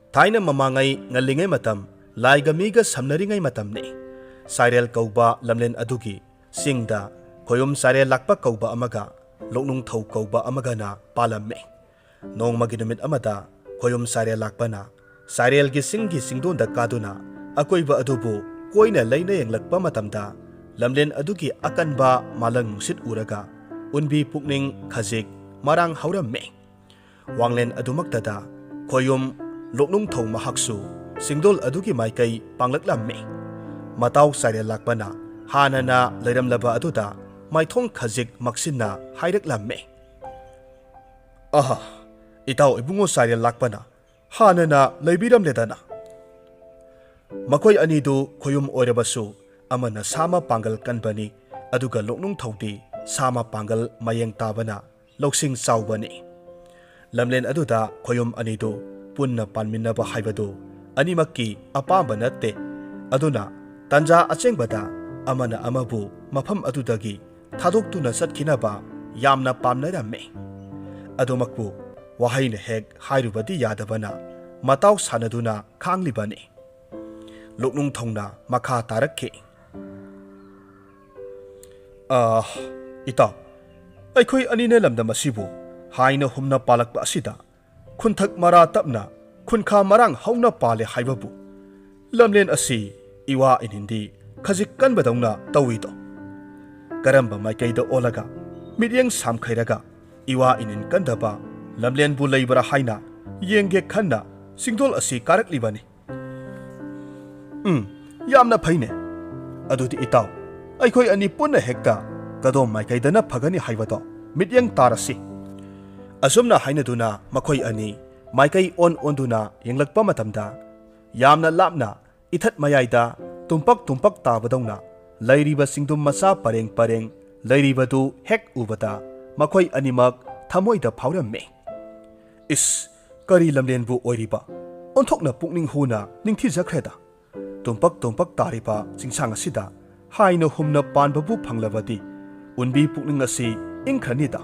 Thaina mamangai ngalingai matam laiga miga samnaringai matamni Sairel kauba lamlen adugi singda khoyum sare lakpa kauba amaga loknung thau kauba amaga na palamme nongmagi numit amada khoyum sare lakpana Sairel gi singgi singdonda kaduna akoiba adubu koina leina yenglakpa matamda lamlen adugi akanba malang nungsit uraga unbi pukning khajik marang hauramme wanglen adumaktada khoyum loknung thau mahaksu singdol adugi maikai panglaklamme matau Sairel lakpana hanana leiramlaba aduda maithong khajik maksinna hairaklamme aha itaw ibungo Sairel lakpana hanana leibiramledana makoi anidu khoyum oirabasu amana sama pangal kanbani aduga loknung thauti sama pangal mayeng tabana loksing saubani lamlen aduda khoyum anidu punna panminnaba haibadu animakki apamba natte aduna tanja achengbada amana amabu mafam adudagi thadoktuna satkinaba yamna pamnaramme adumakbu wahaina hek hairubadi yadabana matau sanaduna khanglibani loknung thongna makha tarakhe ita aikhoi anine lamda masibu haina humna palakpa asida khunthak mara tapna khunkha marang hauna pale haibabu lamlen asi iwa inindi khajik kanbadongna tawido karamba maikaida olaga midyeng samkhairaga iwa inin kandaba lamlen bu leibara haina yenge khanna singdol asi karaklibani yamna phaine adudi itaw aikhoi ani punna hekta kadom maikaidana phagani haibado midyeng tarasi asumna hainaduna makhoi ani maikai onduna yenglakpa matamda yamna lapna ithat mayaida tumpak tabadongna lairiba singdum masa pareng lairibadu hek ubata makhoi animak thamoida phawramme is kari lamlenbu oiriba onthokna pukning huna ningthi jakhreda tumpak tariba chingsang asida haina humna panbabu phanglabadi unbi pukning asi ingkhanida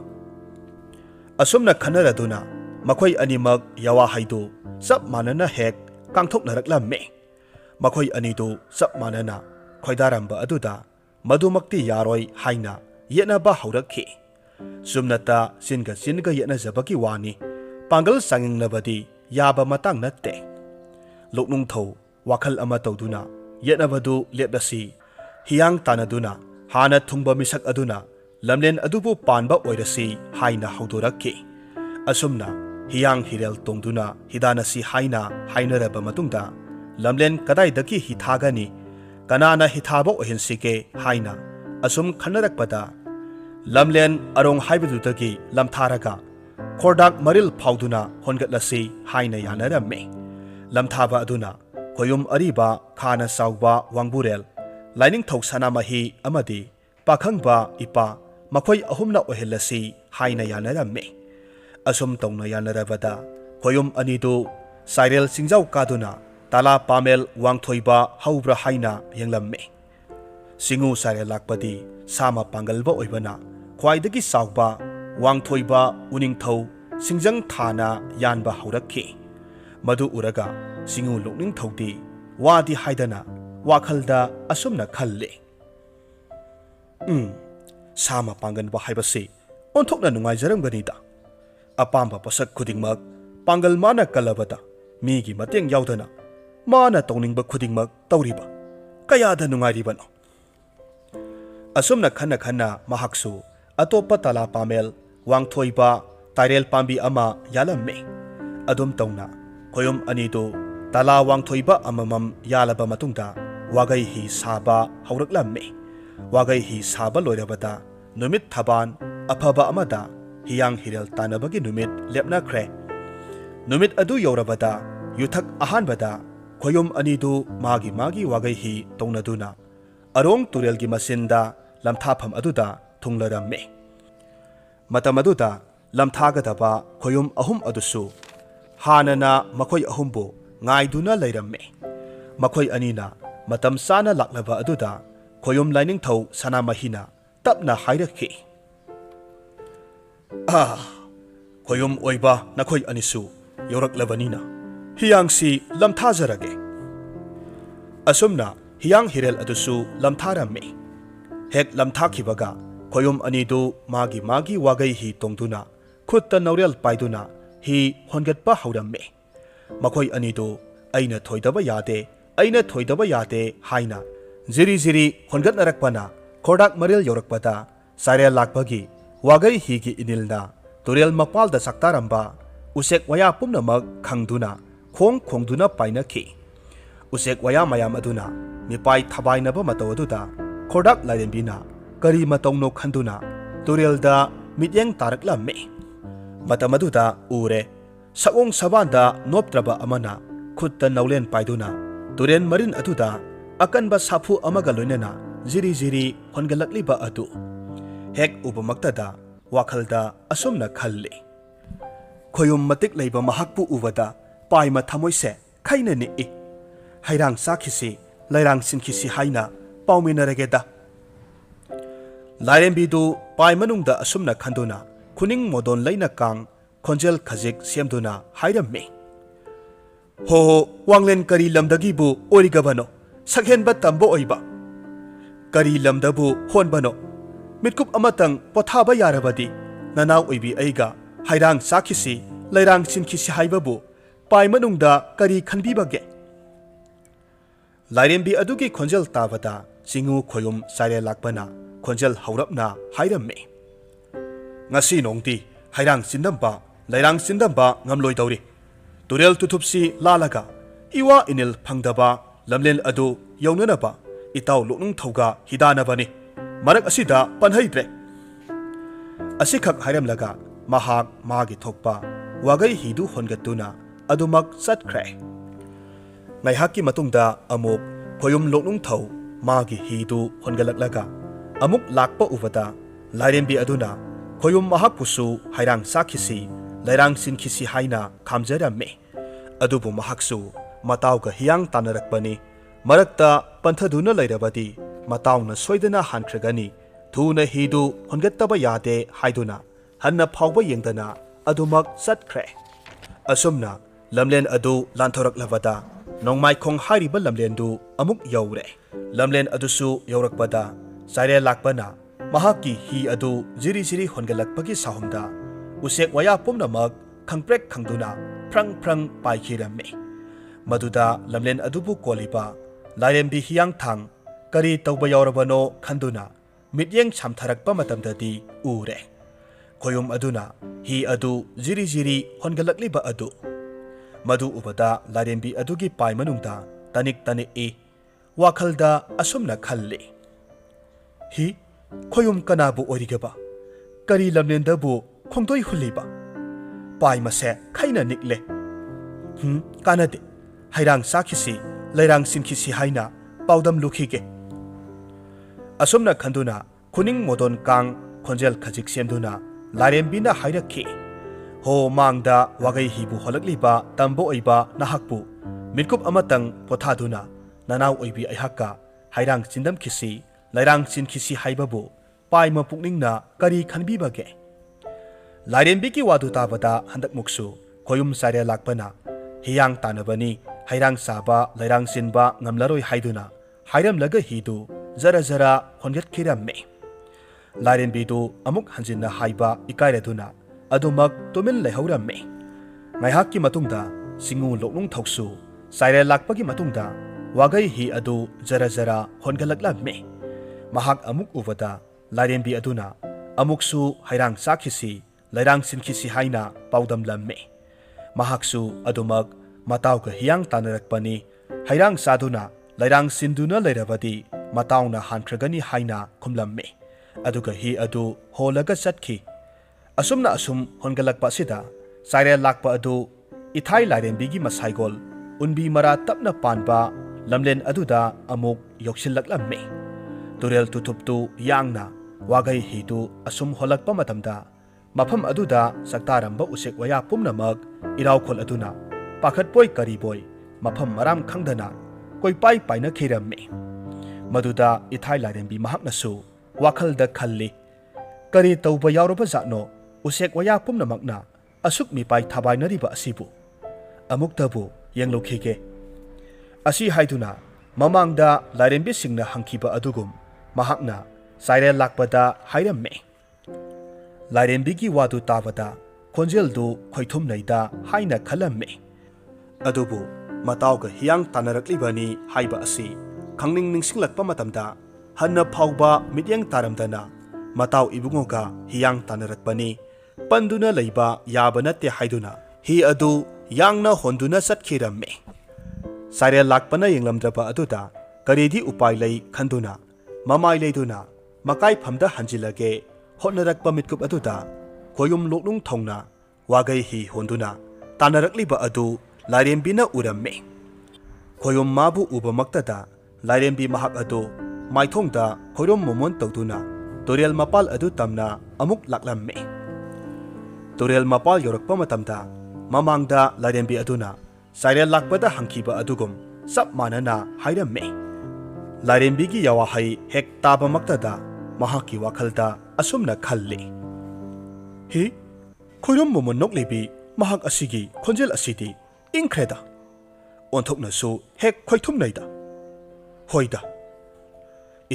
asumna khanaraduna makhoi animak yawa haidu sab manana hek kangthoknaраklamme makhoi anidu sab manana khoidaramba aduda madumakti yaroi haina yenaba haurakhi sumnata singa yena jabaki wani pangal sangingnabadi yaba matang natte loknung thau wakhal ama tawduna yenabadu lepdasi hiyang tanaduna hana thungba misak aduna lamlen adubu panba oirasi haina haudorakhi asumna hiyang hirel tongduna hidanasi haina hainaraba matungda lamlen kadaidaki hithagani kanana hithaba ohinsike haina asum khanarakpada lamlen arong haibudutagi lamtharaga khordak maril phauduna hongatlasi haina yanaramme lamthaba aduna khoyum ariba khana sauba wangburel laining thok sanamahi amadi pakhangba ipa makhoi ahumna ohelasi haina yanaramme asum tongna yanarabada khoyum anidu Sairel singjau kaduna tala pamel wangthoiba haubra haina yenglamme singu Sairel lakpadi sama pangalba oibana khwaidagi sauba wangthoiba uningthau singjang thana yanba haurakhi madu uraga singu lokning thauti wadi haidana wakhalda asumna khalle sama panganba haibase onthokna nungaijararamganida apamba pasak khudingmak pangal mana kalabata migi mateng yaudana mana tongning ba khudingmak tawriba kayada nungairibano asumna khana mahaksu atopa tala pamel wangthoiba Sairel pambi ama yalamme adum tawna khoyum anidu tala wangthoiba amamam yalaba matungda wagai hi saba hauraklamme wagai hi saba loirabada numit thaban aphaba amada hiyang hirel tanabagi numit lepna khre numit adu yorabada yuthak ahanbada khoyum anidu magi wagai hi tongnaduna arong turelgi masinda lamthapham aduda thunglaramme matam aduda lamthagadaba khoyum ahum adusu hanana makhoi ahumbu ngaiduna leiramme makhoi anina matam sana laklaba aduda khoyum laining thau sanamahina tapna hairakhi khoyum oiba nakhoi anisu yoraklabanina हियांगसी लमथाजरगे असुमना हियांग हिरेल अदुसु लमथारम्मे हेक लमथाखिबगा खोयुम अनिदु मागी मागी वागै हि तोंदुना खुत्ता नौरेल पाइदुना हि होनगतपा हौरम्मे मखोय अनिदु अइना थोइदबा यादे हाइना जिरी जिरी होनगतनरकपना खोडाक मरेल यौरकपदा सारेल लाकपगी वागै हिगी इनिलना तुरेल मपालदा सक्तारम्बा उसेक वया पुमनमक खंगदुना खोंगदुना पाइनखि उसेक वया मयाम अदुना मिपाई थबाइनबा मतौ अदुदा खोडाक लाइरेंबिना करी मतौनो खंदुना तुरेलदा मित्येंग तारकलम्मे मतम अदुदा उरे सओंग सबानदा नोपत्रबा अमना खुत्ता नौलेन पाइदुना तुरेन मरिन अदुदा अकनबा साफु अमगा लोइनना जिरी जिरी होनगलकलिबा अदु हेक उपमक्तदा वाखलदा असुमना खल्ले खोयुम मतिक लैबा महाकपु उवदा पाइमा थमोइसे खैना निइ हैरांग साखिसि लैरांग सिनखिसि हाइना पाउमिनरगेदा लाइरेंबिदु पाइ मनुंगदा असुमना खंदुना खुनिंग मोदोन लैना कांग खोंजेल खजिक सेमदुना हाइरम्मे हो वांगलेन करी लमदगिबु ओरिगबनो सकहेनबा तंबो ओइबा करी लमदबु होनबनो मिटकुप अमतंग पोथाबा यारबदी ननाव ओइबी अइगा हैरांग साखिसि लैरांग सिनखिसि हाइबबु पाइ मनुंगदा करी खनबीबगे लाइरेंबी अदुगी खोंजेल ताबदा चिंगु खोयुम सारे लाकपना खोंजेल हौरपना हाइरम्मे ngasi nongdi hairang sindamba lairang sindamba ngamloidawri turel tutupsi lalaga iwa inil phangdaba lamlen adu yaunanaba itaw lunung thoga hidanabani marak asida panhaidre asikhak hairamlaga mahak magi thokpa wagai hidu hongatuna adumak satkhre ngaihaki matungda amuk khoyum lunung thau magi hidu hongalaklaga amuk lakpa uvada lairembi aduna खोयुम महापुसु हैरांग साखिसि लैरांग सिनखिसि हाइना खामजरम्मे अदुबु महाक्सु मतावगा हियांग तानरकपनि मरक्ता पंथदुना लैरबदि मतावना सोइदना हानख्रगनि थुना हिदु होनगत्तबा यादे हाइदुना हन्ना फावबा येंगदना अदुमक सत्ख्रे असुमना लमलेन अदु लांथोरकलबदा नोंमाइखोंग हारिबा लमलेनदु अमुक you're लमलेन अदुसु यौरकबदा साइरे लाकपना महाकी ही अदु जिरी जिरी होनगलकपगी साहुमदा उसेक वया पुमनमक खंगप्रेक खंगदुना फ्रंग फ्रंग पाइखिरम्मे मदुदा लमलेन अदुबु कोलिबा लाइरेंबी हियांग थांग करी तौबा यौरबनो खंदुना मित्येंग छामथरकपा मतमददी उरे खोयुम अदुना ही अदु जिरी जिरी होनगलकलिबा अदु मदु उबदा लाइरेंबी अदुगी पाइ मनुंगदा तनिक तनिक वाखलदा असुमना खल्ले ही खोयुम कनाबु ओरिगबा करी लमलेंदबु खोंदोय हुलिबा पाइ मसे खैना निकले कानादे हैरांग साखिसि लैरांग सिनखिसि हाइना पाउदम लुखिगे असुमना खंदुना खुनिंग मोदोन कांग खोंजेल खजिक सेमदुना लाइरेंबिना हाइरखि हो मांगदा वागै हिबु होलकलिबा तंबो ओइबा नाहकपु मिटकुप अमतंग पोथादुना ननाव ओइबी अइहक्का हैरांग चिंदम खिसि लैरांग सिनखिसि हाइबबु पाइमा पुकनिंगना करी खनबीबगे लाइरेंबिकी वादु ताबदा हंदक मुक्सु खोयुम सारे लाकपना हियांग तानबनी हैरांग साबा लैरांग सिनबा ngamlaroi हाइदुना हाइरमलगा हिदु जरा जरा होनगत खिरम्मे लाइरेंबिदु अमुक हंजिनना हाइबा इकाइरदुना अदुमक तुमिल लेहौरम्मे ngaihakki matungda singu loknung thoksu सारे लाकपगी matungda वागै hi adu जरा जरा होनगलकलामे mahak amuk ubada लाइरेंबी अदुना अमुकसु हैरांग साखिसि लैरांग सिनखिसि हाइना पाउदम लम्मे महाक्सु अदुमक मतावगा हियांग तानरकपनि हैरांग सादुना लैरांग सिंदुना लैरबदि मतावना हानख्रगनि हाइना खुमलम्मे अदुगा हि अदु होलगा चटखि असुमना असुम होनगलकपा सिदा साइरे लाकपा अदु इथाइ लाइरेंबीगी मसाइगोल उनबी मरा तपना पानबा लमलेन अदुदा अमुक योक्सिलकलम्मे तुरेल तुथुपतु यांगना वागै हिदु असुम होलकपा मतमदा मफम अदुदा सक्तारंबा उसेक वया पुमनमक इरावखोल अदुना पाखतपोय करीबोय मफम मराम खंगदना कोइपाइ पाइना खिरम्मे मदुदा इथाइ लाइरेंबी महाकनसु वाखलदा खल्ली करी तौबा यावरबा जानो उसेक वया पुमनमकना असुक मिपाइ थाबाइनरिबा असिबु अमुक्तबु ꯌꯦꯡꯂꯨꯈꯤꯒꯦ ꯑꯁꯤ ꯍꯥꯏꯗꯨꯅ ꯃꯃꯥꯡꯗ ꯂꯥꯏꯔꯦꯝꯕꯤꯁꯤꯡꯅ ꯍꯪꯈꯤꯕ ꯑꯗꯨꯒꯨꯝ ꯃꯍꯥꯛꯅ ꯁꯥꯏꯔꯦꯜ ꯂꯥꯛꯄꯗ ꯍꯥꯏꯔꯝꯃꯦ ꯂꯥꯏꯔꯦꯝꯕꯤꯒꯤ ꯋꯥꯗꯨ ꯇꯥꯕꯗ ꯈꯣꯟꯖꯦꯜꯗꯨ ꯈꯣꯏꯊꯨꯝꯅꯩꯗ ꯍꯥꯏꯅ ꯈꯜꯂꯝꯃꯦ ꯑꯗꯨꯕꯨ ꯃꯇꯥꯎꯒ ꯍꯤꯌꯥꯡ ꯇꯥꯟꯅꯔꯛꯂꯤꯕꯅꯤ ꯍꯥꯏꯕ ꯑꯁꯤ ꯈꯪꯅꯤꯡ ꯅꯤꯡꯁꯤꯡꯂꯛꯄ ꯃꯇꯝꯗ ꯍꯟꯅ ꯐꯥꯎꯕ ꯃꯤꯠꯌꯦꯡ ꯇꯥꯔꯝꯗꯅ ꯃꯇꯥꯎ ꯏꯕꯨꯡꯉꯣꯒ ꯍꯤꯌꯥꯡ ꯇꯥꯟꯅꯔꯛꯄꯅꯤ ꯄꯟꯗꯨꯅ ꯂꯩꯕ ꯌꯥꯕ ꯅꯠꯇꯦ ꯍꯥꯏꯗꯨꯅ ꯍꯤ ꯑꯗꯨ ꯌꯥꯡꯅ ꯍꯣꯟꯗꯨꯅ ꯆꯠꯈꯤꯔꯝꯃꯦ ꯁꯥꯏꯔꯦꯜ ꯂꯥꯛꯄꯅ ꯌꯦꯡꯂꯝꯗ꯭ꯔꯕ ꯑꯗꯨꯗ ꯀꯔꯤꯗꯤ ꯎꯄꯥꯏ ꯂꯩ ꯈꯟꯗꯨꯅ ꯃꯃꯥꯏ ꯂꯩꯗꯨꯅ ꯃꯀꯥꯏꯐꯝꯗ ꯍꯟꯖꯤꯜꯂꯒꯦ ꯍꯣꯠꯅꯔꯛꯄ ꯃꯤꯠꯀꯨꯞ ꯑꯗꯨꯗ ꯈꯣꯏꯌꯨꯝ ꯂꯣꯛꯅꯨꯡ ꯊꯧꯅ ꯋꯥꯒꯩ ꯍꯤ ꯍꯣꯟꯗꯨꯅ ꯇꯥꯟꯅꯔꯛꯂꯤꯕ ꯑꯗꯨ ꯂꯥꯏꯔꯦꯝꯕꯤꯅ ꯎꯔꯝꯃꯦ ꯈꯣꯏꯌꯨꯝ ꯃꯥꯕꯨ ꯎꯕꯃꯛꯇꯗ ꯂꯥꯏꯔꯦꯝꯕꯤ ꯃꯍꯥꯛ ꯑꯗꯨ ꯃꯥꯏꯊꯣꯡꯗ ꯈꯣꯏꯔꯣꯝ ꯃꯣꯃꯣꯟ ꯇꯧꯗꯨꯅ ꯇꯨꯔꯦꯜ ꯃꯄꯥꯜ ꯑꯗꯨ ꯇꯝꯅ ꯑꯃꯨꯛ ꯂꯥꯛꯂꯝꯃꯦ ꯇꯨꯔꯦꯜ ꯃꯄꯥꯜ ꯌꯧꯔꯛꯄ ꯃꯇꯝꯗ ꯃꯃꯥꯡꯗ ꯂꯥꯏꯔꯦꯝꯕꯤ ꯑꯗꯨꯅ ꯁꯥꯏꯔꯦꯜ ꯂꯥꯛꯄꯗ ꯍꯪꯈꯤꯕ ꯑꯗꯨꯒꯨꯝ ꯆꯞ ꯃꯥꯟꯅꯅ ꯍꯥꯏꯔꯝꯃꯦ ꯂꯥꯏꯔꯦꯝꯕꯤꯒꯤ ꯌꯥꯋꯥꯍꯩ ꯍꯦꯛ ꯇꯥꯕꯃꯛꯇꯗ ꯃꯍꯥꯛꯀꯤ ꯋꯥꯈꯜꯗ ꯑꯁꯨꯝꯅ ꯈꯜꯂꯤ ꯍꯤ ꯈꯣꯏꯔꯣꯝ ꯃꯣꯃꯣꯟ ꯅꯣꯛꯂꯤꯕꯤ ꯃꯍꯥꯛ ꯑꯁꯤꯒꯤ ꯈꯣꯟꯖꯦꯜ ꯑꯁꯤꯗꯤ ꯏꯪꯈ꯭ꯔꯦꯗ ꯑꯣꯟꯊꯣꯛꯅꯁꯨ ꯍꯦꯛ ꯈꯣꯏꯊꯨꯝꯅꯩꯗ ꯍꯣꯏꯗ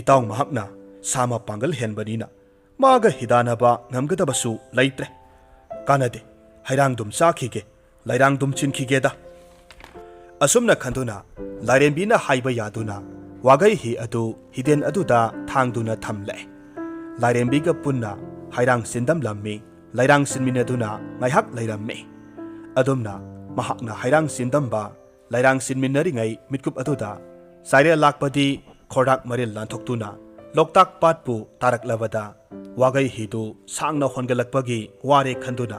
ꯏꯇꯥꯎ ꯃꯍꯥꯛꯅ ꯁꯥ ꯃꯄꯥꯡꯒꯜ ꯍꯦꯟꯕꯅꯤꯅ ꯃꯥꯒ ꯍꯤꯗꯥꯅꯕ ꯉꯝꯒꯗꯕꯁꯨ ꯂꯩꯇ꯭ꯔꯦ ꯀꯥꯟꯅꯗꯦ ꯍꯩꯔꯥꯡꯗꯨꯝ ꯆꯥꯈꯤꯒꯦ ꯂꯩꯔꯥꯡꯗꯨꯝ ꯆꯤꯟꯈꯤꯒꯦꯗ ꯑꯁꯨꯝꯅ ꯈꯟꯗꯨꯅ ꯂꯥꯏꯔꯦꯝꯕꯤꯅ ꯍꯥꯏꯕ ꯌꯥꯗꯨꯅ ꯋꯥꯒꯩ ꯍꯤ ꯑꯗꯨ ꯍꯤꯗꯦꯟ ꯑꯗꯨꯗ ꯊꯥꯡꯗꯨꯅ ꯊꯝꯂꯦ ꯂꯥꯏꯔꯦꯝꯕꯤꯒ ꯄꯨꯟꯅ ꯍꯩꯔꯥꯡ ꯆꯤꯟꯗꯝꯂꯝꯃꯤ ꯂꯩꯔꯥꯡ ꯆꯤꯟꯃꯤꯟꯅꯗꯨꯅ ꯉꯥꯏꯍꯥꯛ ꯂꯩꯔꯝꯃꯤ ꯑꯗꯨꯝꯅ ꯃꯍꯥꯛꯅ ꯍꯩꯔꯥꯡ ꯆꯤꯟꯗꯝꯕ ꯂꯩꯔꯥꯡ ꯆꯤꯟꯃꯤꯟꯅꯔꯤꯉꯩ ꯃꯤꯠꯀꯨꯞ ꯑꯗꯨꯗ ꯁꯥꯏꯔꯦꯜ ꯂꯥꯛꯄꯗꯤ ꯈꯣꯔꯗꯥꯛ ꯃꯔꯤꯜ ꯂꯥꯟꯊꯣꯛꯇꯨꯅ ꯂꯣꯛꯇꯥꯛ ꯄꯥꯠꯄꯨ ꯇꯥꯔꯛꯂꯕꯗ ꯋꯥꯒꯩ ꯍꯤꯗꯨ ꯁꯥꯡꯅ ꯍꯣꯟꯒꯠꯂꯛꯄꯒꯤ ꯋꯥꯔꯦ ꯈꯟꯗꯨꯅ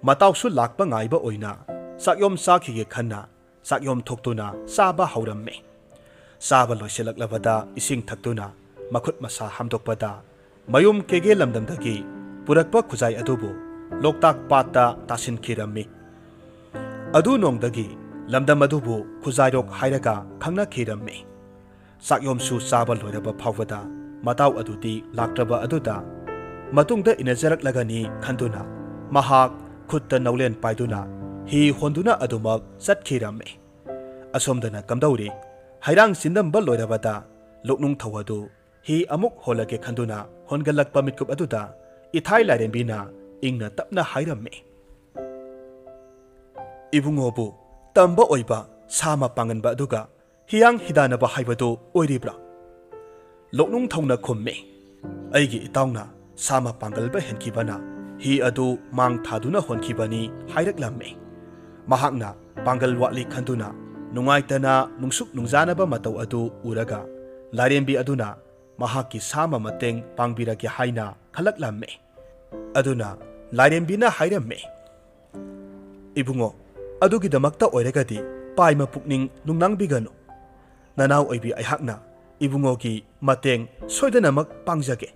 ꯃꯇꯥꯎꯁꯨ ꯂꯥꯛꯄ ꯉꯥꯏꯕ ꯑꯣꯏꯅ ꯆꯥꯛꯌꯣꯝ ꯆꯥꯈꯤꯒꯦ ꯈꯟꯅ ꯆꯥꯛꯌꯣꯝ ꯊꯣꯛꯇꯨꯅ ꯆꯥꯕ ꯍꯧꯔꯝꯃꯤ ꯆꯥꯕ ꯂꯣꯏꯁꯤꯜꯂꯛꯂꯕꯗ ꯏꯁꯤꯡ ꯊꯛꯇꯨꯅ ꯃꯈꯨꯠ ꯃꯁꯥ ꯍꯥꯝꯗꯣꯛꯄꯗ ꯃꯌꯨꯝ ꯀꯦꯒꯦ ꯂꯝꯗꯝꯗꯒꯤ ꯄꯨꯔꯛꯄ ꯈꯨꯖꯥꯏ ꯑꯗꯨꯕꯨ ꯂꯣꯛꯇꯥꯛ ꯄꯥꯠꯇ ꯇꯥꯁꯤꯟꯈꯤꯔꯝꯃꯤ ꯑꯗꯨ ꯅꯣꯡꯗꯒꯤ ꯂꯝꯗꯝ ꯑꯗꯨꯕꯨ ꯈꯨꯖꯥꯏꯔꯣꯛ ꯍꯥꯏꯔꯒ ꯈꯪꯅꯈꯤꯔꯝꯃꯤ ꯆꯥꯛꯌꯣꯝꯁꯨ ꯆꯥꯕ ꯂꯣꯏꯔꯕ ꯐꯥꯎꯕꯗ ꯃꯇꯥꯎ ꯑꯗꯨꯗꯤ ꯂꯥꯛꯇ꯭ꯔꯕ ꯑꯗꯨꯗ ꯃꯇꯨꯡꯗ ꯏꯟꯅꯖꯔꯛꯂꯒꯅꯤ ꯈꯟꯗꯨꯅ ꯃꯍꯥꯛ ꯈꯨꯠꯇ ꯅꯧꯂꯦꯟ ꯄꯥꯏꯗꯨꯅ ꯍꯤ ꯍꯣꯟꯗꯨꯅ ꯑꯗꯨꯃꯛ ꯆꯠꯈꯤꯔꯝꯃꯤ ꯑꯁꯣꯝꯗꯅ ꯀꯝꯗꯧꯔꯤ ꯍꯩꯔꯥꯡ ꯆꯤꯟꯗꯝꯕ ꯂꯣꯏꯔꯕꯗ ꯂꯣꯛꯅꯨꯡ ꯊꯧ ꯑꯗꯨ ꯍꯤ ꯑꯃꯨꯛ ꯍꯣꯜꯂꯒꯦ ꯈꯟꯗꯨꯅ ꯍꯣꯟꯒꯠꯂꯛꯄ ꯃꯤꯠꯀꯨꯞ ꯑꯗꯨꯗ ꯏꯊꯥꯏ ꯂꯥꯏꯔꯦꯝꯕꯤꯅ ꯏꯪꯅ ꯇꯞꯅ ꯍꯥꯏꯔꯝꯃꯤ ꯏꯕꯨꯡꯉꯣꯕꯨ ꯇꯝꯕ ꯑꯣꯏꯕ ꯁꯥ ꯃꯄꯥꯡꯒꯟꯕ ꯑꯗꯨꯒ ꯍꯤꯌꯥꯡ ꯍꯤꯗꯥꯅꯕ ꯍꯥꯏꯕꯗꯨ ꯑꯣꯏꯔꯤꯕ꯭ꯔꯥ ꯂꯣꯛꯅꯨꯡ ꯊꯧꯅ ꯈꯨꯝꯃꯤ ꯑꯩꯒꯤ ꯏꯇꯥꯎꯅ ꯁꯥ ꯃꯄꯥꯡꯒꯜꯕ ꯍꯦꯟꯈꯤꯕꯅ ꯍꯤ ꯑꯗꯨ ꯃꯥꯡ ꯊꯥꯗꯨꯅ ꯍꯣꯟꯈꯤꯕꯅꯤ ꯍꯥꯏꯔꯛꯂꯝꯃꯤ ꯃꯍꯥꯛꯅ ꯄꯥꯡꯒꯜ ꯋꯥꯠꯂꯤ ꯈꯟꯗꯨꯅ ꯅꯨꯡꯉꯥꯏꯇꯅ ꯅꯨꯡꯁꯨꯛ ꯅꯨꯡꯖꯥꯅꯕ ꯃꯇꯧ ꯑꯗꯨ ꯎꯔꯒ ꯂꯥꯏꯔꯦꯝꯕꯤ ꯑꯗꯨꯅ ꯃꯍꯥꯛꯀꯤ ꯁꯥꯃ ꯃꯇꯦꯡ ꯄꯥꯡꯕꯤꯔꯒꯦ ꯍꯥꯏꯅ ꯈꯜꯂꯛꯂꯝꯃꯤ ꯑꯗꯨꯅ ꯂꯥꯏꯔꯦꯝꯕꯤꯅ ꯍꯥꯏꯔꯝꯃꯤ ꯏꯕꯨꯡꯉꯣ ꯑꯗꯨꯒꯤꯗꯃꯛꯇ ꯑꯣꯏꯔꯒꯗꯤ ꯄꯥꯏꯃ ꯄꯨꯛꯅꯤꯡ ꯅꯨꯡꯅꯥꯡꯕꯤꯒꯅꯨ ꯅꯅꯥꯎ ꯑꯣꯏꯕꯤ ꯑꯩꯍꯥꯛꯅ ꯏꯕꯨꯡꯉꯣꯒꯤ ꯃꯇꯦꯡ ꯁꯣꯏꯗꯅꯃꯛ ꯄꯥꯡꯖꯒꯦ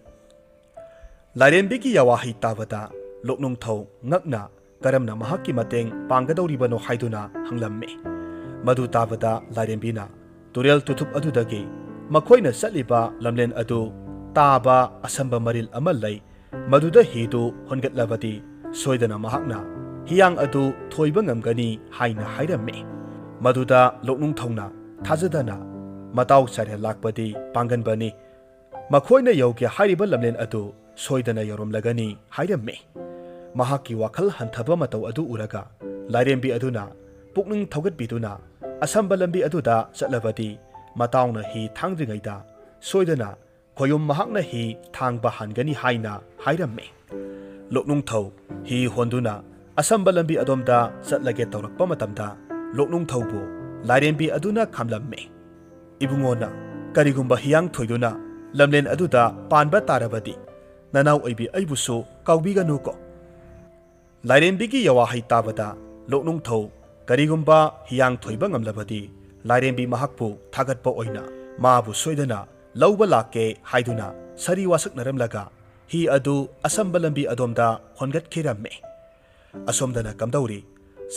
ꯂꯥꯏꯔꯦꯝꯕꯤꯒꯤ ꯌꯥꯋꯥꯍꯩ ꯇꯥꯕꯗ ꯂꯣꯛꯅꯨꯡꯊꯧ ꯉꯛꯅ ꯀꯔꯝꯅ ꯃꯍꯥꯛꯀꯤ ꯃꯇꯦꯡ ꯄꯥꯡꯒꯗꯧꯔꯤꯕꯅꯣ ꯍꯥꯏꯗꯨꯅ ꯍꯪꯂꯝꯃꯤ ꯃꯗꯨ ꯇꯥꯕꯗ ꯂꯥꯏꯔꯦꯝꯕꯤꯅ ꯇꯨꯔꯦꯜ ꯇꯨꯊꯨꯞ ꯑꯗꯨꯗꯒꯤ ꯃꯈꯣꯏꯅ ꯆꯠꯂꯤꯕ ꯂꯝꯂꯦꯟ ꯑꯗꯨ ꯇꯥꯕ ꯑꯁꯝꯕ ꯃꯔꯤꯜ ꯑꯃ ꯂꯩ ꯃꯗꯨꯗ ꯍꯤꯗꯨ ꯍꯣꯟꯒꯠꯂꯕꯗꯤ ꯁꯣꯏꯗꯅ ꯃꯍꯥꯛꯅ ꯍꯤꯌꯥꯡ ꯑꯗꯨ ꯊꯣꯏꯕ ꯉꯝꯒꯅꯤ ꯍꯥꯏꯅ ꯍꯥꯏꯔꯝꯃꯤ ꯃꯗꯨꯗ ꯂꯣꯛꯅꯨꯡꯊꯧꯅ ꯊꯥꯖꯗꯅ ꯃꯇꯥꯎ ꯁꯥꯏꯔꯦꯜ ꯂꯥꯛꯄꯗꯤ ꯄꯥꯡꯒꯟꯕꯅꯤ ꯃꯈꯣꯏꯅ ꯌꯧꯒꯦ ꯍꯥꯏꯔꯤꯕ ꯂꯝꯂꯦꯟ ꯑꯗꯨ ꯁꯣꯏꯗꯅ ꯌꯧꯔꯝꯂꯒꯅꯤ ꯍꯥꯏꯔꯝꯃꯤ ꯃꯍꯥꯛꯀꯤ ꯋꯥꯈꯜ ꯍꯟꯊꯕ ꯃꯇꯧ ꯑꯗꯨ ꯎꯔꯒ ꯂꯥꯏꯔꯦꯝꯕꯤ ꯑꯗꯨꯅ ꯄꯨꯛꯅꯤꯡ ꯊꯧꯒꯠꯄꯤꯗꯨꯅ ꯑꯁꯝꯕ ꯂꯝꯕꯤ ꯑꯗꯨꯗ ꯆꯠꯂꯕꯗꯤ ꯃꯇꯥꯎꯅ ꯍꯤ ꯊꯥꯡꯗ꯭ꯔꯤꯉꯩꯗ ꯁꯣꯏꯗꯅ ꯈꯣꯏꯌꯨꯝ ꯃꯍꯥꯛꯅ ꯍꯤ ꯊꯥꯡꯕ ꯍꯥꯟꯒꯅꯤ ꯍꯥꯏꯅ ꯍꯥꯏꯔꯝꯃꯤ ꯂꯣꯛꯅꯨꯡꯊꯧ ꯍꯤ ꯍꯣꯟꯗꯨꯅ ꯑꯁꯝꯕ ꯂꯝꯕꯤ ꯑꯗꯣꯝꯗ ꯆꯠꯂꯒꯦ ꯇꯧꯔꯛꯄ ꯃꯇꯝꯗ ꯂꯣꯛꯅꯨꯡꯊꯧꯕꯨ ꯂꯥꯏꯔꯦꯝꯕꯤ ꯑꯗꯨꯅ ꯈꯥꯝꯂꯝꯃꯤ ꯏꯕꯨꯡꯉꯣꯅ ꯀꯔꯤꯒꯨꯝꯕ ꯍꯤꯌꯥꯡ ꯊꯣꯏꯗꯨꯅ ꯂꯝꯂꯦꯟ ꯑꯗꯨꯗ ꯄꯥꯟꯕ ꯇꯥꯔꯕꯗꯤ ꯅꯅꯥꯎ ꯑꯣꯏꯕꯤ ꯑꯩꯕꯨꯁꯨ ꯀꯥꯎꯕꯤꯒꯅꯨꯀꯣ ꯂꯥꯏꯔꯦꯝꯕꯤꯒꯤ ꯌꯥꯋꯥꯍꯩ ꯇꯥꯕꯗ ꯂꯣꯛꯅꯨꯡꯊꯧ ꯀꯔꯤꯒꯨꯝꯕ ꯍꯤꯌꯥꯡ ꯊꯣꯏꯕ ꯉꯝꯂꯕꯗꯤ ꯂꯥꯏꯔꯦꯝꯕꯤ ꯃꯍꯥꯛꯄꯨ ꯊꯥꯒꯠꯄ ꯑꯣꯏꯅ ꯃꯥꯕꯨ ꯁꯣꯏꯗꯅ ꯂꯧꯕ ꯂꯥꯛꯀꯦ ꯍꯥꯏꯗꯨꯅ ꯁꯔꯤ ꯋꯥꯁꯛꯅꯔꯝꯂꯒ ꯍꯤ ꯑꯗꯨ ꯑꯁꯝꯕ ꯂꯝꯕꯤ ꯑꯗꯣꯝꯗ ꯍꯣꯟꯒꯠꯈꯤꯔꯝꯃꯤ ꯑꯁꯣꯝꯗꯅ ꯀꯝꯗꯧꯔꯤ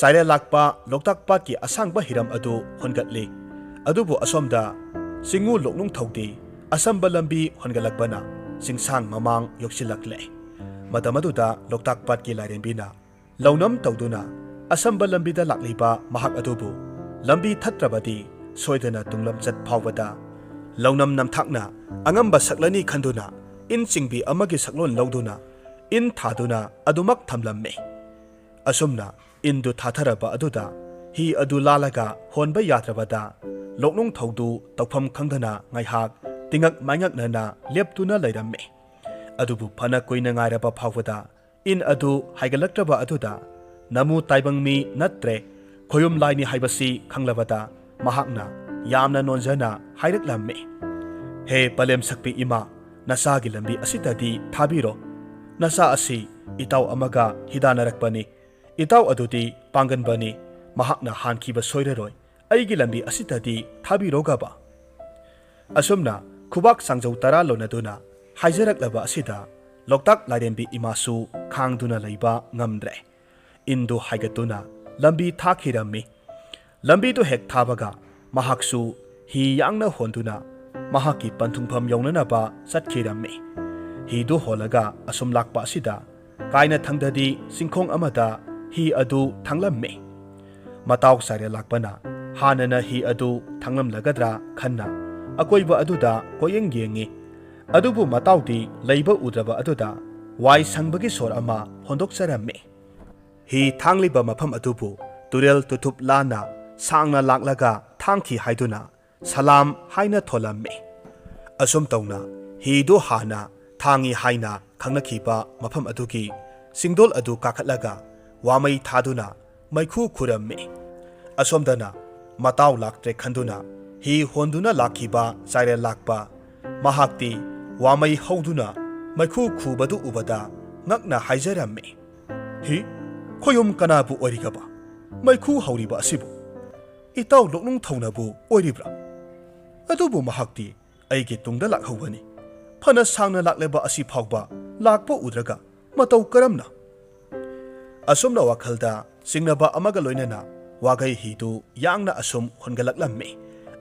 ꯁꯥꯏꯔꯦꯜ ꯂꯥꯛꯄ ꯂꯣꯛꯇꯥꯛ ꯄꯥꯠꯀꯤ ꯑꯁꯥꯡꯕ ꯍꯤꯔꯝ ꯑꯗꯨ ꯍꯣꯟꯒꯠꯂꯤ ꯑꯗꯨꯕꯨ ꯑꯁꯣꯝꯗ ꯆꯤꯡꯉꯨ ꯂꯣꯛꯅꯨꯡꯊꯧꯗꯤ ꯑꯁꯝꯕ ꯂꯝꯕꯤ ꯍꯣꯟꯒꯠꯂꯛꯄꯅ ꯆꯤꯡꯁꯥꯡ ꯃꯃꯥꯡ ꯌꯧꯁꯤꯜꯂꯛꯂꯦ ꯃꯇꯝ ꯑꯗꯨꯗ ꯂꯣꯛꯇꯥꯛ ꯄꯥꯠꯀꯤ ꯂꯥꯏꯔꯦꯝꯕꯤꯅ ꯂꯧꯅꯝ ꯇꯧꯗꯨꯅ ꯑꯁꯝꯕ ꯂꯝꯕꯤꯗ ꯂꯥꯛꯂꯤꯕ ꯃꯍꯥꯛ ꯑꯗꯨꯕꯨ lambi thatrabadi soidana tunglam chat phawada launam namthakna angamba saklani khanduna in chingbi amagi saklon lawduna in thaduna adumak thamlamme asumna indu thatharaba aduda hi adu lalaga honba yatrabada loknung thaudu tawpham khangdana ngaihak tingak maingak nana leptuna leiramme adubu phana koina ngairaba phawada in adu haigalaktraba aduda namu taibangmi natre khoyum laini haibasi khanglabada mahakna yamna nonjana hairaklamme he palem sakpi ima nasagi lambi asitadi thabiro nasa asi itaw amaga hidanarakpani itaw adudi panganbani mahakna hankiba soireroi aigi lambi asitadi thabirogaba asumna khubak sangjau tara lonaduna haijaraklaba asida loktak lairembi imasu khangduna leiba ngamdre indu haigatuna lambi thakirammi lambi to hek thabaga mahaksu hi yangna honduna mahaki panthungpham yaunanaba satkirammi hi du holaga asum lakpa asida kaina thangdadi singkhong amada hi adu thanglamme mataw sare lakpana hanana hi adu thanglam lagadra khanna akoiba aduda koyeng yengi adubu matawdi leiba udraba aduda wai sangbagi sor ama hondok saramme hi thangliba mafam adubu turel tutup lana sangna laklaga thangki haiduna salam haina tholamme asum tawna hi do hana thangi haina khangnakhiba mafam adugi singdol adu kakhatlaga wamai thaduna maikhu khuramme asomdana mataw laktre khanduna hi honduna lakhiba saire lakpa mahakti wamai hauduna maikhu khubadu ubada ngakna haijaramme hi khoyum kanabu origaba maikhu hauriba asibu itaw loknung thaunabu oribra adubu mahakti aige tungda lakhawani phana sangna lakleba asi phawba lakpa udraga mataw karamna asumna wakhalda singnaba amaga loinana wagai hidu yangna asum hongalaklamme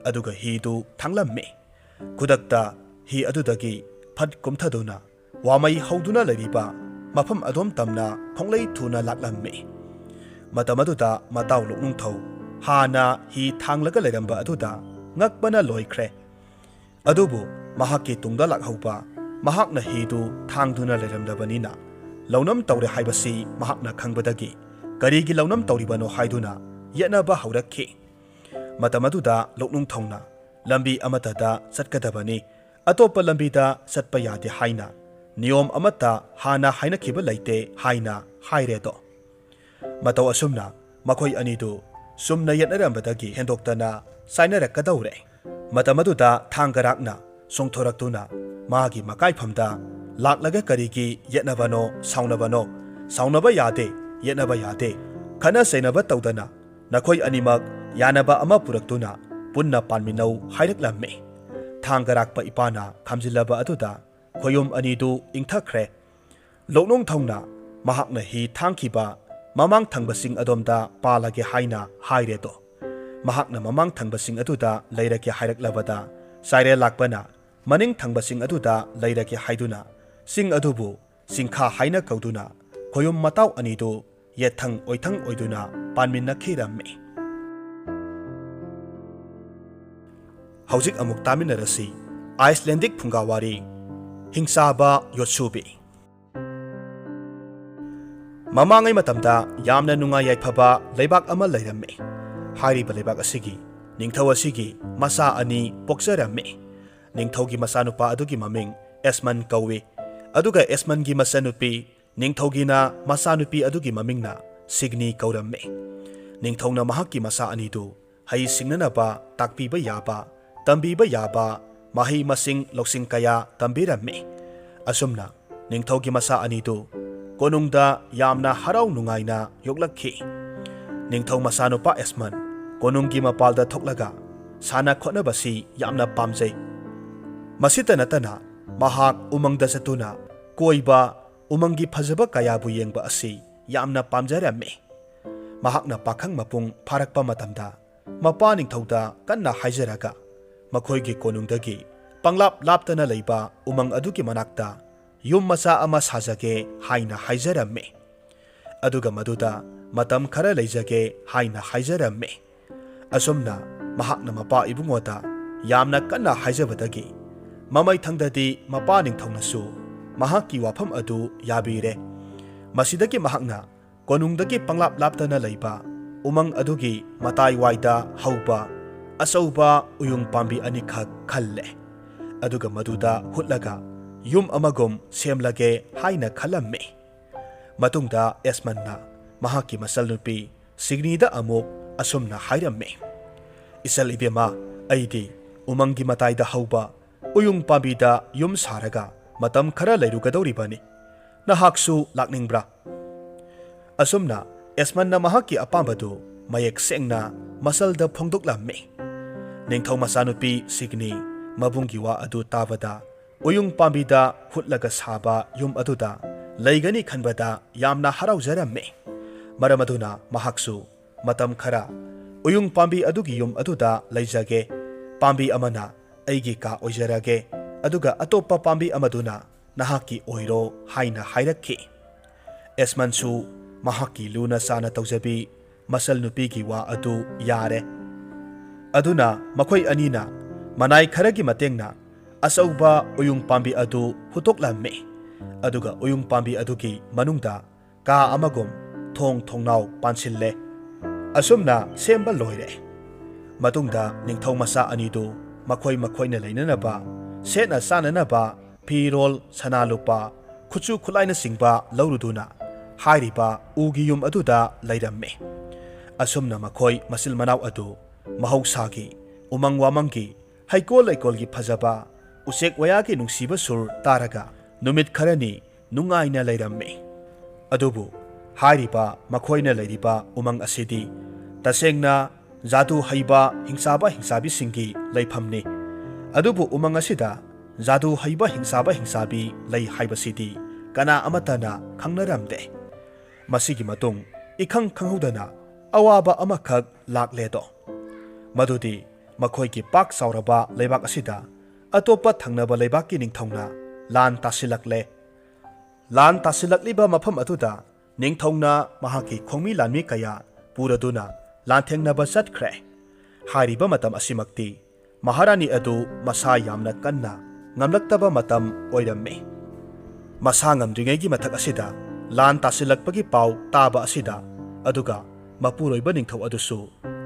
aduga hidu thanglamme kudakta hi adudagi phat kumthaduna wamai hauduna lariba mafam adom tamna khonglei thuna laklamme matamaduda mataw loknung thau hana hi thanglaga leramba aduda ngakbana loikre adubu mahaki tungda lakhaupa mahakna hidu thangduna leramdabanina launam tawre haibasi mahakna khangbadagi karigi launam tawribano haiduna yetnaba haurakhi matamaduda loknung thongna lambi amatada satkadabani atopa lambida satpa yade haina niyom amata hana haina khiba laite haina hairedo mataw asumna makhoi anidu sumna yetnarambadagi hendoktana sainarakadawre matamaduda thanggarakna songthoraktuna magi makai phamda laklaga karigi yetnabano saunaba yade yetnaba yade khana sainaba tawdana nakhoi animak yanaba ama puraktuna punna panminau hairaklamme thanggarakpa ipana khamjilaba aduda khoyum anidu ingthakre loknung thongna mahakna hi thangkhiba mamang thangbasing adomda palage haina hairedo mahakna mamang thangbasing aduda leirake hairaklabada saire lakpana maning thangbasing aduda leirake haiduna sing adubu singkha haina kauduna khoyum mataw anidu yethang oithang oiduna panminna khiramme hauzik amuk taminarasi Icelandic Phunga Wari HINGCHABA YOTSUBI mamangai matamda yamna nunga yaifaba leibak ama leiramme hairiba leibak asigi ningthau asigi masa ani pokjaramme ningthaugi masanupa adugi maming Esman kawi aduga Esman gi masanupi ningthaugina masanupi adugi mamingna Signi kauramme ningthauna mahakki masa anidu hai singnanaba takpiba yaba tambiba yaba mahi masing loksing kaya tambiramme asumna ningthaugi masa anidu konungda yamna harau nungaina yoklakhi ningthau masanupa Esman konunggi mapalda thoklaga sana khonabasi yamna pamjai masita natana mahak umangda satuna koiba umangi phajaba kayabu yengba asi yamna pamjaramme mahakna pakhang mapung pharakpa matamda mapa ningthauda kanna haijaraga makhoigi konungdagi panglap laptana leiba umang adugi manakta yum masa ama sajage haina haijaramme aduga maduda matam khara leijage haina haijaramme Asumna mahakna mapa ibungoda yamna kanna haijabadagi mamai thangdadi mapa ningthongnasu mahakki wafam adu yabire masidagi mahakna konungdagi panglap laptana leiba umang adugi matai waida hauba asauba uyung pambi anikha khalle aduga maduda hutlaga yum amagum semlage haina khalamme matungda esmanna mahakki masalnupi signida amuk asumna hairamme isal ibema aidi umangi mataida hauba uyung pambida yum saraga matam khara leirugadoribani nahaksu lakningbra asumna esmanna mahakki apambadu mayek sengna masalda phongdoklamme ningthau masanupi signi mabungi wa adu tabada uyung pambida hutlaga saba yum aduda leigani khanbada yamna haraujaramme maramaduna mahaksu matam khara uyung pambi adugi yum aduda leijage pambi amana aigi ka oijarage aduga atopa pambi amaduna nahaki oiro haina hairakhi esmansu mahaki luna sana taujabi masal nupigi wa adu yare aduna makhoi anina manai kharagi matengna asauba uyung pambi adu hutoklamme aduga uyung pambi adugi manungda ka amagom thong thongnau pansille asumna semba loire matungda ningthau masa anidu makhoi makhoina leinanaba sena sananaba pirol sanalupa khuchu khulaina singba lauruduna hairiba ugi yum aduda leiramme asumna makhoi masil manaw adu mahausagi umang wamangi haikol laikolgi phajaba usek wayagi nungsiba sur taraga numit kharani nungaina leiramme adubu hairiba makhoina leiriba umang asidi tasengna jadu haiba hingchabi singi leifamni adubu umang asida jadu haiba hingchabi lei haibasidi kana amatana khangnaramde masigi matung ikhang khanghodana awaba amakhak lakledo madudi makhoigi pak sauraba leibak asida atopa thangnaba leibakki ningthongna lan tasilakliba mafam atuda ningthongna mahaki khongmi lanmi kaya puraduna lanthengnaba satkhre hairiba matam asimakti maharani adu masa yamna kanna ngamlaktaba matam oiramme masa ngamdringaigi mathak asida lan tasilakpagi pau taba asida aduga mapuroiba ningthau adusu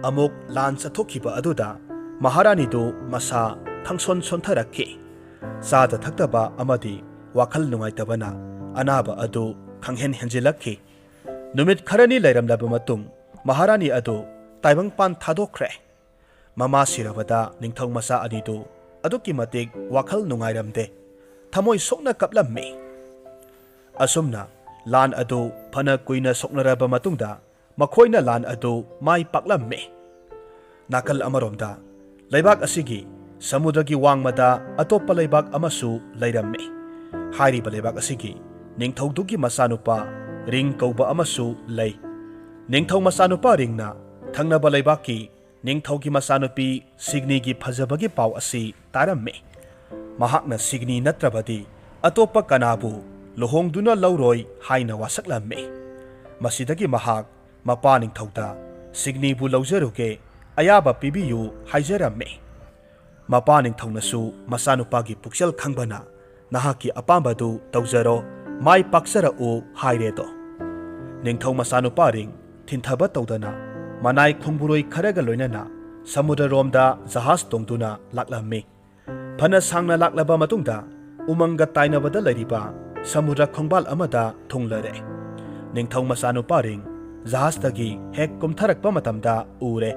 amuk lan chathokhiba aduda maharani du masa thangson sontharakhi sada thaktaba amadi wakhal nungaitabana anaba adu khanghen henjilakhi numit kharani leiramlaba matung maharani adu taibangpan thadokre mama sirabada ningthau masa anidu aduki matik wakhal nungairamde thamoi sokna kaplamme asumna lan adu phana kuina soknaraba matungda makhoina lan adu mai paklamme nakal amaromda leibak asigi samudragi wangmada atopa leibak amasu leiramme hairiba leibak asigi ningthaudugi masanupa ring kauba amasu lei ningthau masanupa ringna thangnaba leibaki ningthaugi masanupi signigi phajabagi pau asi taramme mahakna signi natrabadi atopa kanabu lohongduna lauroi haina wasaklamme masidagi mahak mapa ningthauda signi bu laujaruge ayaba pibiyu haijaramme mapa ningthaunasu masanupagi pukchal khangbana nahaki apambadu taujaro mai paksara u hairedo ningthau masanupa ring thinthaba tawdana manai khungburoi kharaga loinana samudra romda jahas tongduna laklammi phana sangna laklaba matungda umanga tainabada lariba samudra khongbal amada thunglare ningthau masanupa ring jahas tagi hek kumtharakpa matamda ure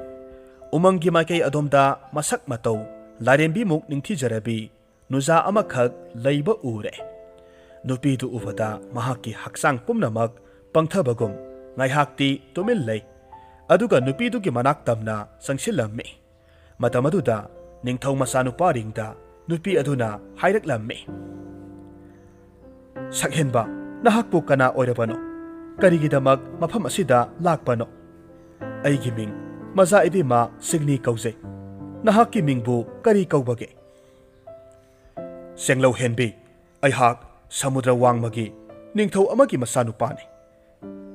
umangi makai adomda masak matau larembi muk ningthijarabi nuja amakhak leiba ure nupidu ubada mahaki haksang pumnamak pangthabagum ngaihakti tumil lei aduga nupidugi manak tamna sangsilammi matamaduda ningthau masanupa ringda nupi aduna hairaklammi sakhenba nahakpu kana oirabano karigidamak mafam asida lakpano aigi ming maza ibima signi kauje nahakki mingbu kari kaubage senglau henbi aihak samudra wangmagi ningthau amagi masanupani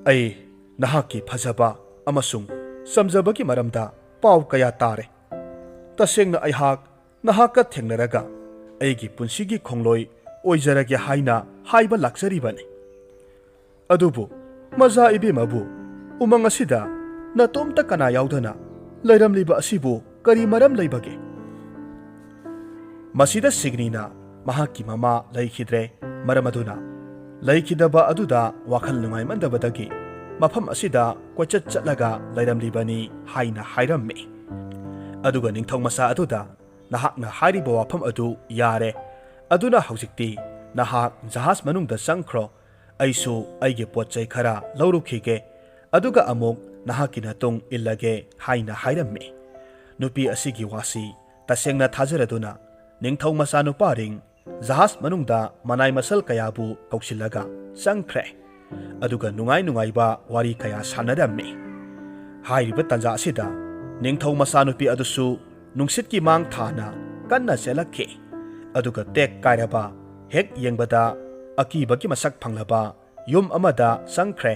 ai nahakki phajaba amasung samjabagi maramda पाव कया तारे तसेंगना अहाक नहाका थेंगनरगा अैगी पुंसिगी खोंगलोय ओइजरगे हाइना हाइबा लाक्चरीबने अदुबु मजा इबेमाबु उमंग असिदा नतोमता कना याउदना लैरमलिबा असिबु करी मरम लैबगे मसिदा सिग्नीना महाकी mama लैखिद्रे मरम अदुना लैखिदबा अदुदा वाखल नुंगाइमंदबदगी मफम असिदा कोचत चटलगा लैरमलिबनी हाइना हाइरम्मे अदुगा निंगथौ मसा अदुदा नहाकना हारिबा वाफम अदु यारे अदुना हौजिक्ति नहाक जहाज मनुंगदा संख्रो अैसु अैगे पोतचै खरा लौरुखिगे अदुगा अमुक नहाकी नतुंग इल्लगे हाइना हाइरम्मे नुपी असिगी वासी तसेंगना थाजरदुना निंगथौ मसा नुपारिंग जहाज मनुंगदा मनाय मसल कयाबु कौसिल्लगा संख्रे अदुगा नुंगाई नुंगाइबा वारी कया सानरम्मे हाइरिबा तंजा असिदा निंगथौ मसा नुपी अदुसु नुंगसितकी मांग थाना कन्ना चेलक्खे अदुगा टेक कायरबा हेक येंगबदा अकीबकी मसक फंगलबा युम अमदा संख्रे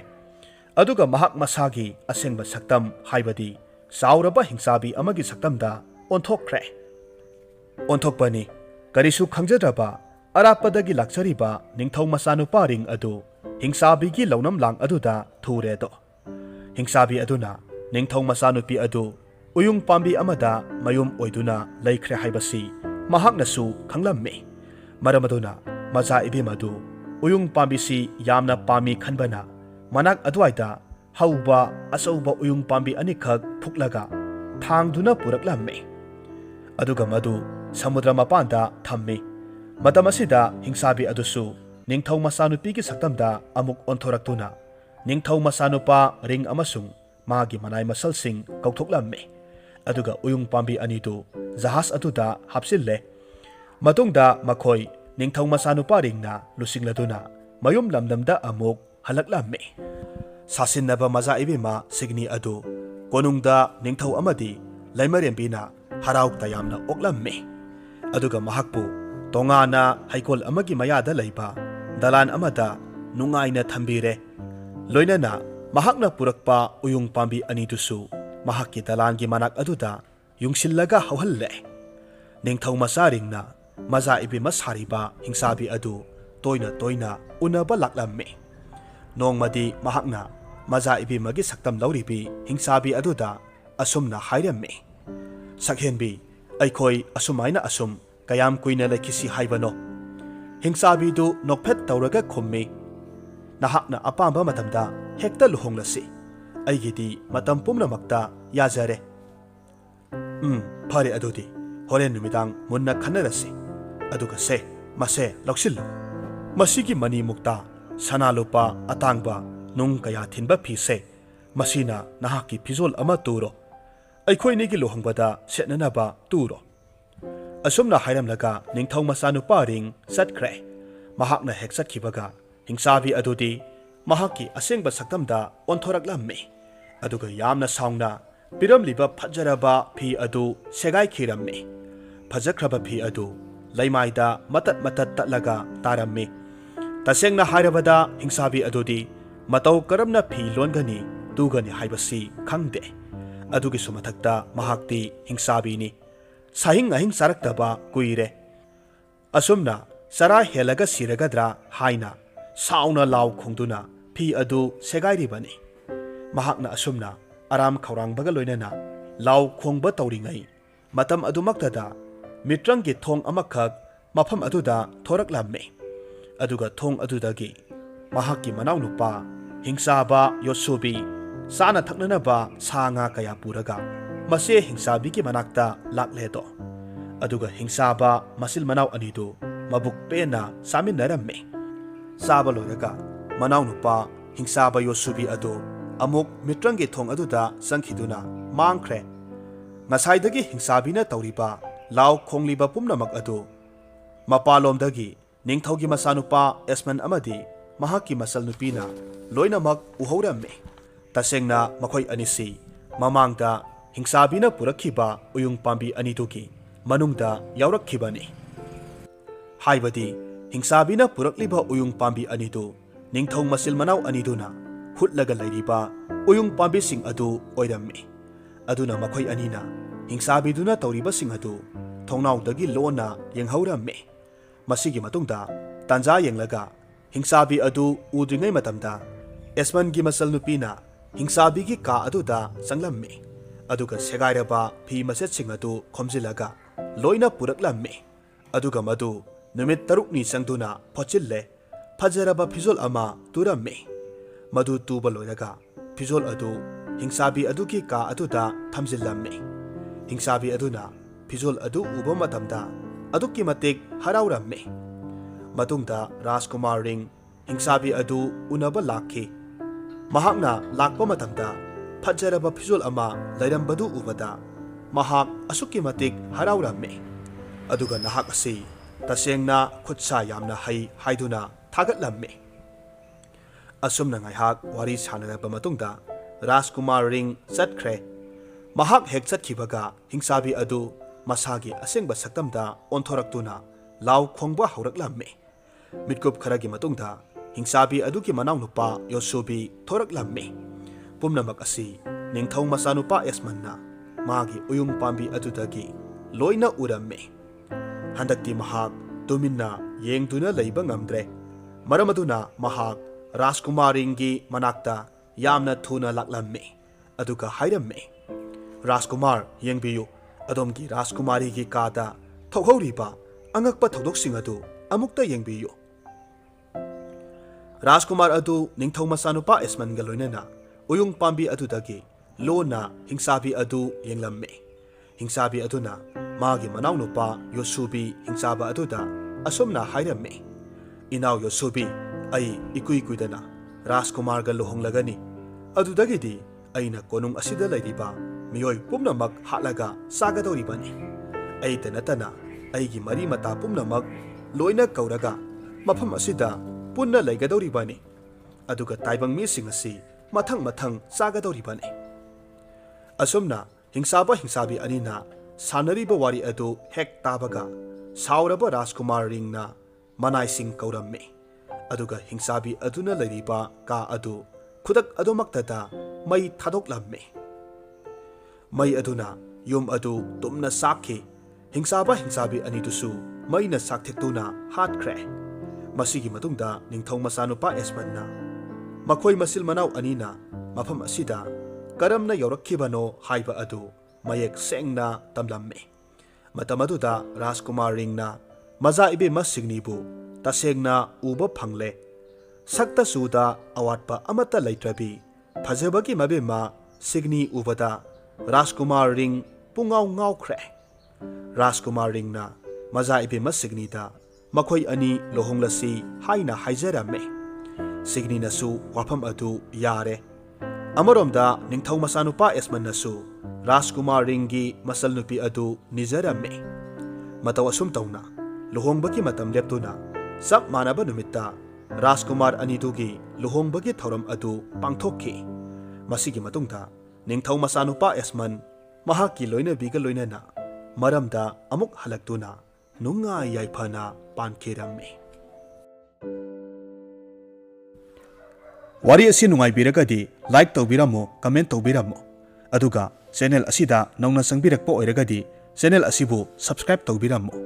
अदुगा महाक मसागी असेंगबा सक्तम हाइबदी साउरबा हिंसाबी अमगी सक्तमदा ओंथोक्रे ओंथोकपनी करिसु खंगजद्रबा अरापदगी लाक्चरीबा निंगथौ मसा नुपारिंग अदु हिंसाबीगी लौनम लांग अदुदा थुरेदो हिंसाबी अदुना निंगथौ मसा नुपी अदु उयुंग पाम्बी अमदा मयुम ओइदुना लैख्रे हाइबसी महाकनसु खंगलम्मे मरमदुना मजा इबेमदु उयुंग पाम्बीसी यामना पामी खनबना मनाक अदुवाइदा हौबा असौबा उयुंग पाम्बी अनिखक फुकलगा थांगदुना पुरकलम्मे अदुगा मदु समुद्र मपानदा थम्मी मतम असिदा हिंसाबी अदुसु निंगथौ मसानुपीगी सक्तमदा अमुक ओंथोरक्तुना निंगथौ मसानुपा रिंग अमसुंग मागी मनाय मसलसिंग कौथोकलम्मे अदुगा उयुंग पाम्बी अनिदु जहाज अदुदा हापसिल्ले मतुंगदा मखोय निंगथौ मसानुपा रिंगना लुसिंगलदुना मयुम लमदमदा अमुक हलकलम्मे सासिन्नबा मजा इबेमा सिग्नी अदु कोनुंगदा निंगथौ अमदी लैमरेंबीना हराउ तयामना ओकलम्मे अदुगा महाकपु तोंगाना हाइकोल अमगी मयादा लैबा दलान अमदा नुंगाइना थंबीरे लोइनना महाकना पुरकपा उयुंग पाम्बी अनिदुसु महाकी दलानगी मनाक अदुदा युंगसिल्लगा हौहल्ले निंगथौ मसारिंगना मजा इबेमा सारिबा हिंसाबी अदु तोइना तोइना उनबा लाक्लम्मे नोंगमदी महाकना मजा इबेमागी सक्तम लौरिबी हिंसाबी अदुदा असुमना हाइरम्मे सकहेनबी अैखोय असुमाइना असुम कयाम कुइना लेखिसी हाइबनो हिंसाबीदु नोकफेट तौरगा खुम्मी नहाकना अपाम्बा मतमदा हेक्ता लुहोंगलसी अैगिदी मतम पुमनमक्ता याजरे फरे अदुदी होरेन नुमिदांग मुन्ना खन्नरसी अदुगा से मसे लौसिल्लो मसीगी मनी मुक्ता सनालुपा अतांगबा नुंग कया थिनबा फीसे मसीना नहाकी फिजोल अमा तुरो अैखोयनिगी लुहोंगबदा सेटननबा तुरो असुमना हाइरमलगा निंगथौ मसानुपा रिंग सटख्रे महाकना हेक सटखिबगा हिंसाबी अदुदी महाकी असेंगबा सक्तमदा ओंथोरकलम्मे अदुगा यामना साउंगना पिरमलिबा फजरबा फी अदु सेगाई खिरम्मे फजख्रबा फी अदु लैमाइदा मतत मतत तलगा तारम्मे तसेंगना हाइरबदा हिंसाबी अदुदी मतौ करमना फी लोनगनी तुगनी हाइबसी खंगदे अदुगी सुमथक्ता महाक्ति हिंसाबीनी साहिंग अहिंग सारक्तबा कुइरे असुमना सरा हेलगा सिरगद्रा हाइना साउना लाउ खोंदुना फी अदु सेगाइरिबनी महाकना असुमना आराम खौरांगबगा लोइनना लाउ खोंगबा तौरिङै मतम अदुमक्तदा मित्रंगी थोंग अमखक मफम अदुदा थोरकलम्मे अदुगा थोंग अदुदगी महाकी मनाउनुपा हिंसाबा योत्सुबी साना थक्ननबा साङा कया पुरगा मसे हिंसाबीगी मनाक्ता लाक्लेदो अदुगा हिंसाबा मसिल मनाउ अनिदु मबुक पेना सामिनरम्मे साबा लोयगा मनाउनुपा हिंसाबा योत्सुबी अदु अमुक मित्रंगी थोंग अदुदा संखिदुना मांगख्रे ngसाइदगी हिंसाबीना तौरिबा लाउ खोंगलिबा पुमनमक अदु मपालोमदगी निंगथौगी मसानुपा एसमन अमदी महाकी मसल नुपीना लोइनमक उहौरम्मे तसेंगना मखोय अनिसी ममांगदा हिंसाबीना पुरखिबा उयुंग पाम्बी अनिदुगी मनुंगदा यावरखिबनी हाइबदी हिंसाबीना पुरखलिबा उयुंग पाम्बी अनिदु निंगथौ मसिल मनाउ अनिदुना हुटलगा लैरिबा उयुंग पाम्बी सिंग अदु ओइरम्मे aduna makhoi anina hingsabiduna tawribasing adu thongnawdagi lona yenghauramme masigi matungda tanja yenglaga hingsabi adu udringai matamda esman gi masal nupina hingsabi gi ka aduda sanglamme aduga segairaba phi maset sing adu khomjilaga loina puraklamme aduga madu numit tarukni sangduna phachille fajaraba phizol ama turamme madu tuba loiraga phizol adu hingsabi adugi ka aduda thamjillamme hingsabi aduna phizol adu uba matamda adukki matik harauраmme matungda Rajkumar ring hingsabi adu unaba lakhi mahakna lakpa matamda fajaraba phizol ama lairambadu ubada mahak asukki matik harauраmme aduga nahak asi tasengna khutsa yamna hai haiduna thagatlamme asumna ngaihak wari sanaraba matungda Rajkumar ring satkhre mahak hek chatkibaga hingsabi adu masagi asengba saktamda onthoraktuna law khongba hauраklamme mitkup kharagi matungda hingsabi aduki manaw nupa YOTSUBI thoraklamme pumnamak asi ningthau masanupa esmanna magi uyung pambi adudagi loina uramme handakti mahak tuminna yengduna leiba ngamdre maramaduna mahak Rajkumar ringgi manakta yamna thuna laklamme aduga hairamme Rajkumar yengbiyu adomgi Rajkumari gi kada thokhauriba angakpa thodok adu amukta yengbiyu Rajkumar adu ningthau masanupa esman ga loinana uyung pambi adudagi lona hingsabi adu yenglamme hingsabi aduna magi manaw nupa YOTSUBI hingchaba aduda asomna hairamme inaw YOTSUBI ai ikui kuidana Rajkumar ga lohonglagani adudagidi aina konung asida lairiba miyoi pumnamak hatlaga sagadoribani aita natana aigi mari mata pumnamak loina kauraga mafam asida punna laigadoribani aduga taibang mising asi mathang sagadoribani asomna hingsabi anina sanariba wari adu hek tabaga sauraba Rajkumar ringna manai sing kauramme aduga hingsabi aduna lairiba ka adu khudak adumaktada mai thadoklamme mai aduna yum adu tumna sakhi hingsabi anidusu maina sakthektuna hatkre masigi matungda ningthau masanupa esmanna makhoi masil manaw anina mafam asida karamna yorakhibano haiba adu mayek sengna tamlamme matamaduda Rajkumar ringna maza ibe masignibu tasengna uba phangle sakta suda awatpa amata laitrabi phajabagi mabema signi ubada Rajkumar ring pungaw ngawkhre Rajkumar ringna maza ibe masignida makhoi ani lohonglasi haina haijaramme signi nasu wafam adu yare amaromda ningthau masanupa esman nasu Rajkumar ringgi masal nupi adu nijaramme matawasum tauna lohongbaki matam leptuna sab manaba numitta Rajkumar anidugi lohongbagi thoram adu pangthokki masigi matungda ningthau masanupa esman mahaki loina biga loinana maramda amuk halaktuna nunga yaifana pankeramme wari asi nungai biragadi like tawbiramo comment tawbiramo aduga channel asida nongna sangbirakpa oiragadi channel asibu subscribe tawbiramo